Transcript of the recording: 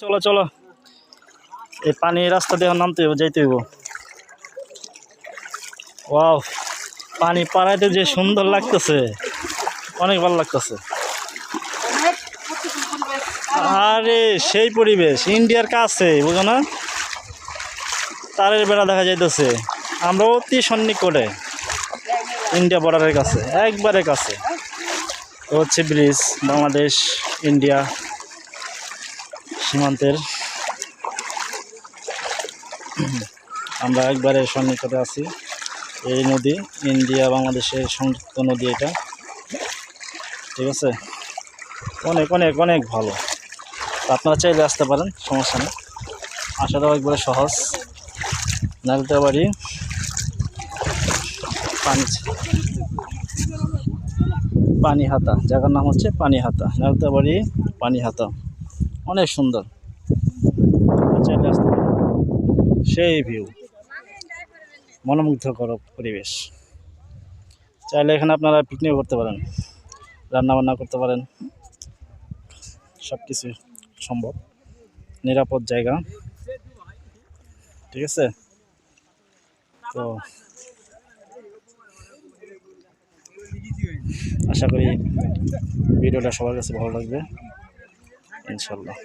চলো চলো, এই পানি রাস্তা দিয়ে নামতে হইব, যাইতে হইব। ওয়াও, পানি পাড়াইতে যে সুন্দর লাগতেছে, অনেক ভালো লাগতেছে। আরে সেই পরিবেশ, ইন্ডিয়ার কাছে, বুঝো না, তারের বেড়া দেখা যাইতেছে। আমরা অতি সন্নিকটে, ইন্ডিয়া বর্ডারের কাছে, একবারে কাছে। তো হচ্ছে ব্রিজ, বাংলাদেশ ইন্ডিয়া সীমান্তের আমরা একবারে সন্নিকটে আছি। এই নদী ইন্ডিয়া বাংলাদেশের সংযুক্ত নদী, এটা ঠিক আছে। অনেক অনেক অনেক ভালো, আপনারা চাইলে আসতে পারেন, সমস্যা নেই। আসাটাও একবারে সহজ। নাগদাবাড়ি পানিহাতা, জায়গার নাম হচ্ছে পানিহাতা, নাগদাবাড়ি পানিহাতা। অনেক সুন্দর, চাইলে আসতে পারেন। সেই ভিউ, মনোমুগ্ধকর পরিবেশ। চাইলে এখানে আপনারা পিকনিক করতে পারেন, রান্নাবান্না করতে পারেন, সব কিছু সম্ভব। নিরাপদ জায়গা, ঠিক আছে। তো আশা করি ভিডিওটা সবার কাছে ভালো লাগবে, ইনশাল্লাহ।